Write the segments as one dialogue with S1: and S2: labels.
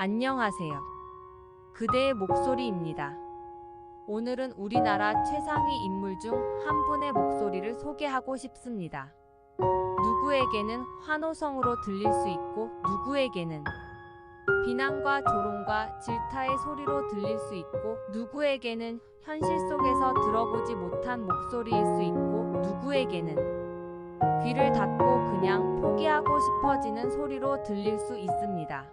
S1: 안녕하세요. 그대의 목소리입니다. 오늘은 우리나라 최상위 인물 중 한 분의 목소리를 소개하고 싶습니다. 누구에게는 환호성으로 들릴 수 있고 누구에게는 비난과 조롱과 질타의 소리로 들릴 수 있고 누구에게는 현실 속에서 들어보지 못한 목소리일 수 있고 누구에게는 귀를 닫고 그냥 포기하고 싶어지는 소리로 들릴 수 있습니다.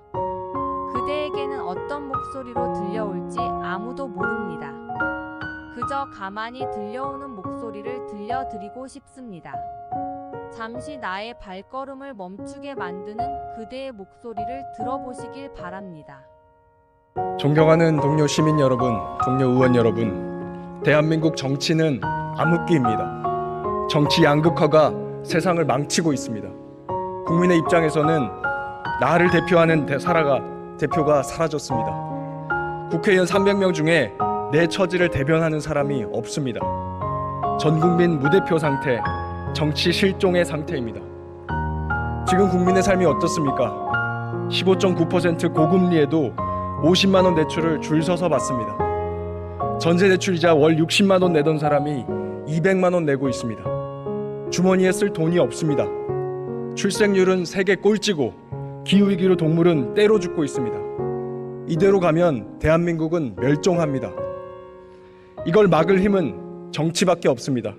S1: 그대에게는 어떤 목소리로 들려올지 아무도 모릅니다. 그저 가만히 들려오는 목소리를 들려드리고 싶습니다. 잠시 나의 발걸음을 멈추게 만드는 그대의 목소리를 들어보시길 바랍니다.
S2: 존경하는 동료 시민 여러분, 동료 의원 여러분, 대한민국 정치는 암흑기입니다. 정치 양극화가 세상을 망치고 있습니다. 국민의 입장에서는 나를 대표하는 대표가 사라졌습니다. 국회의원 300명 중에 내 처지를 대변하는 사람이 없습니다. 전 국민 무대표 상태, 정치 실종의 상태입니다. 지금 국민의 삶이 어떻습니까? 15.9% 고금리에도 50만 원 대출을 줄 서서 받습니다. 전세 대출이자 월 60만 원 내던 사람이 200만 원 내고 있습니다. 주머니에 쓸 돈이 없습니다. 출생률은 세계 꼴찌고 기후위기로 동물은 때로 죽고 있습니다. 이대로 가면 대한민국은 멸종합니다. 이걸 막을 힘은 정치밖에 없습니다.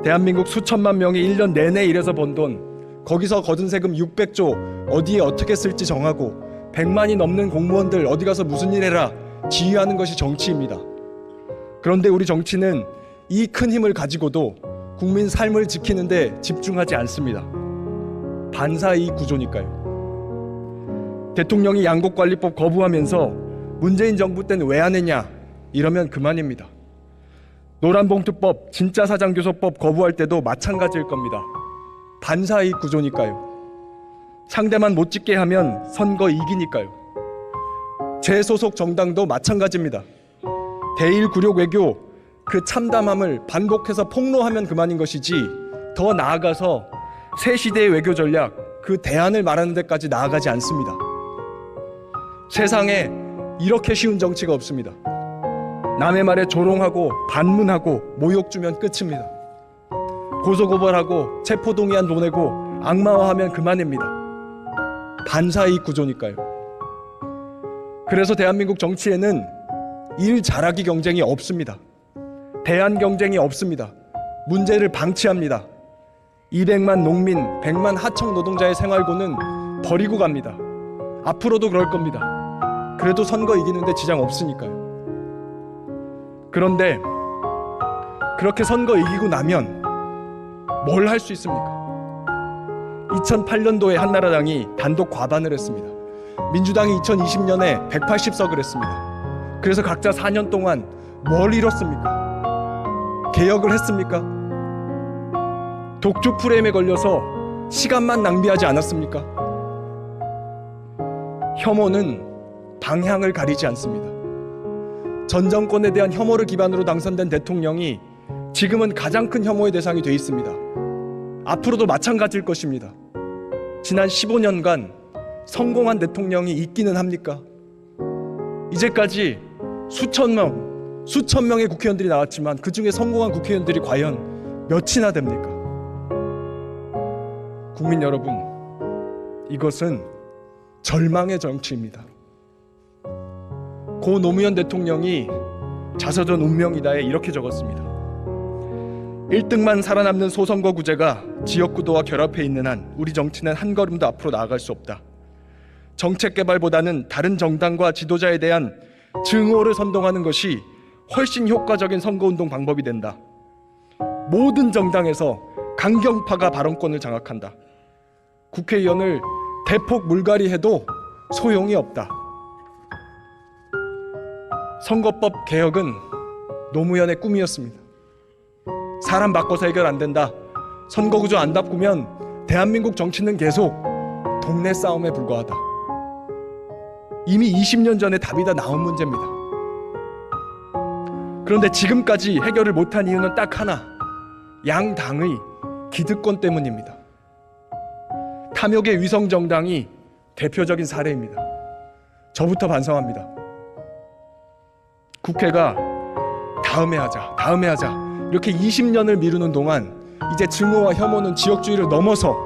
S2: 대한민국 수천만 명이 1년 내내 일해서 번 돈, 거기서 거둔 세금 600조 어디에 어떻게 쓸지 정하고 100만이 넘는 공무원들 어디 가서 무슨 일 해라 지휘하는 것이 정치입니다. 그런데 우리 정치는 이 큰 힘을 가지고도 국민 삶을 지키는 데 집중하지 않습니다. 반사이익 구조니까요. 대통령이 양곡관리법 거부하면서 문재인 정부 때는 왜 안 했냐 이러면 그만입니다. 노란봉투법, 진짜사장교섭법 거부할 때도 마찬가지일 겁니다. 반사이익 구조니까요. 상대만 못 찍게 하면 선거 이기니까요. 제 소속 정당도 마찬가지입니다. 대일 굴욕 외교, 그 참담함을 반복해서 폭로하면 그만인 것이지 더 나아가서 새 시대의 외교 전략, 그 대안을 말하는 데까지 나아가지 않습니다. 세상에 이렇게 쉬운 정치가 없습니다. 남의 말에 조롱하고 반문하고 모욕 주면 끝입니다. 고소고발하고 체포동의안 보내고 악마화하면 그만입니다. 반사이익 구조니까요. 그래서 대한민국 정치에는 일 잘하기 경쟁이 없습니다. 대안 경쟁이 없습니다. 문제를 방치합니다. 200만 농민, 100만 하청 노동자의 생활고는 버리고 갑니다. 앞으로도 그럴 겁니다. 그래도 선거 이기는데 지장 없으니까요. 그런데 그렇게 선거 이기고 나면 뭘 할 수 있습니까? 2008년도에 한나라당이 단독 과반을 했습니다. 민주당이 2020년에 180석을 했습니다. 그래서 각자 4년 동안 뭘 이뤘습니까? 개혁을 했습니까? 독주 프레임에 걸려서 시간만 낭비하지 않았습니까? 혐오는 방향을 가리지 않습니다. 전 정권에 대한 혐오를 기반으로 당선된 대통령이 지금은 가장 큰 혐오의 대상이 돼 있습니다. 앞으로도 마찬가지일 것입니다. 지난 15년간 성공한 대통령이 있기는 합니까? 이제까지 수천 명의 국회의원들이 나왔지만 그 중에 성공한 국회의원들이 과연 몇이나 됩니까? 국민 여러분, 이것은 절망의 정치입니다. 고 노무현 대통령이 자서전 운명이다에 이렇게 적었습니다. 1등만 살아남는 소선거구제가 지역구도와 결합해 있는 한 우리 정치는 한 걸음도 앞으로 나아갈 수 없다. 정책 개발보다는 다른 정당과 지도자에 대한 증오를 선동하는 것이 훨씬 효과적인 선거운동 방법이 된다. 모든 정당에서 강경파가 발언권을 장악한다. 국회의원을 대폭 물갈이해도 소용이 없다. 선거법 개혁은 노무현의 꿈이었습니다. 사람 바꿔서 해결 안 된다. 선거구조 안 바꾸면 대한민국 정치는 계속 동네 싸움에 불과하다. 이미 20년 전에 답이 다 나온 문제입니다. 그런데 지금까지 해결을 못한 이유는 딱 하나, 양당의 기득권 때문입니다. 탐욕의 위성정당이 대표적인 사례입니다. 저부터 반성합니다. 국회가 다음에 하자 이렇게 20년을 미루는 동안 이제 증오와 혐오는 지역주의를 넘어서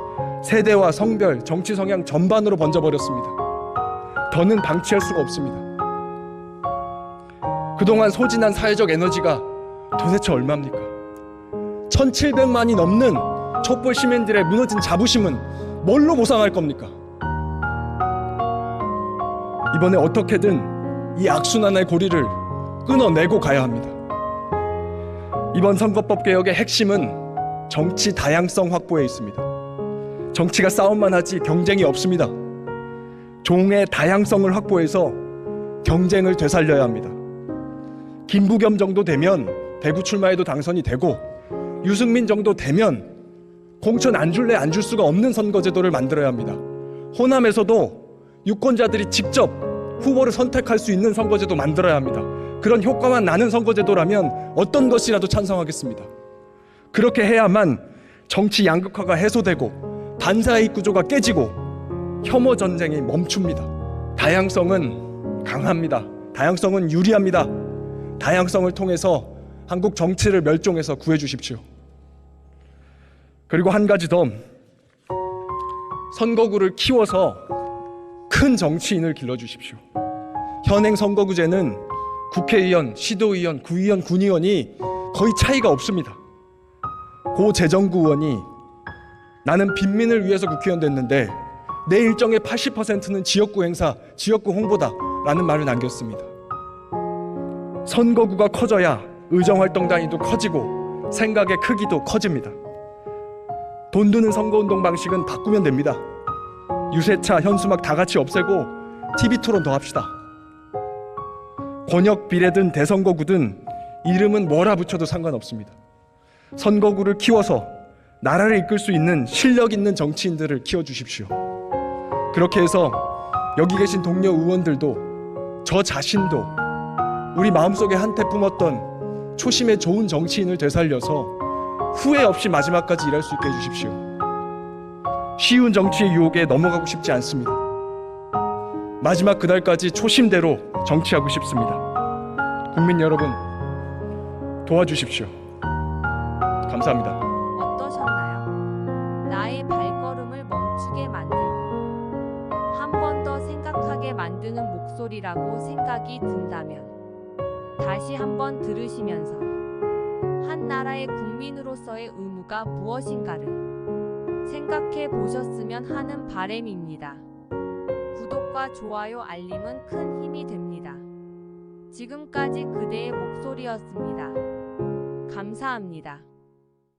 S2: 세대와 성별, 정치 성향 전반으로 번져버렸습니다. 더는 방치할 수가 없습니다. 그동안 소진한 사회적 에너지가 도대체 얼마입니까? 1700만이 넘는 촛불 시민들의 무너진 자부심은 뭘로 보상할 겁니까? 이번에 어떻게든 이 악순환의 고리를 끊어내고 가야 합니다. 이번 선거법 개혁의 핵심은 정치 다양성 확보에 있습니다. 정치가 싸움만 하지 경쟁이 없습니다. 종의 다양성을 확보해서 경쟁을 되살려야 합니다. 김부겸 정도 되면 대구 출마해도 당선이 되고, 유승민 정도 되면 공천 안 줄래 안 줄 수가 없는 선거제도를 만들어야 합니다. 호남에서도 유권자들이 직접 후보를 선택할 수 있는 선거제도 만들어야 합니다. 그런 효과만 나는 선거제도라면 어떤 것이라도 찬성하겠습니다. 그렇게 해야만 정치 양극화가 해소되고 반사이익 구조가 깨지고 혐오 전쟁이 멈춥니다. 다양성은 강합니다. 다양성은 유리합니다. 다양성을 통해서 한국 정치를 멸종해서 구해주십시오. 그리고 한 가지 더, 선거구를 키워서 큰 정치인을 길러주십시오. 현행 선거구제는 국회의원, 시도의원, 구의원, 군의원이 거의 차이가 없습니다. 고 재정구 의원이 나는 빈민을 위해서 국회의원 됐는데 내 일정의 80%는 지역구 행사, 지역구 홍보다 라는 말을 남겼습니다. 선거구가 커져야 의정활동 단위도 커지고 생각의 크기도 커집니다. 돈 드는 선거운동 방식은 바꾸면 됩니다. 유세차, 현수막 다 같이 없애고 TV토론 더 합시다. 권역 비례든 대선거구든 이름은 뭐라 붙여도 상관없습니다. 선거구를 키워서 나라를 이끌 수 있는 실력 있는 정치인들을 키워주십시오. 그렇게 해서 여기 계신 동료 의원들도 저 자신도 우리 마음속에 한때 품었던 초심의 좋은 정치인을 되살려서 후회 없이 마지막까지 일할 수 있게 해주십시오. 쉬운 정치의 유혹에 넘어가고 싶지 않습니다. 마지막 그날까지 초심대로 정치하고 싶습니다. 국민 여러분, 도와주십시오. 감사합니다.
S1: 어떠셨나요? 나의 발걸음을 멈추게 만들고 한 번 더 생각하게 만드는 목소리라고 생각이 든다면 다시 한번 들으시면서 한 나라의 국민으로서의 의무가 무엇인가를 생각해 보셨으면 하는 바람입니다. 구독과 좋아요, 알림은 큰 힘이 됩니다. 지금까지 그대의 목소리였습니다. 감사합니다.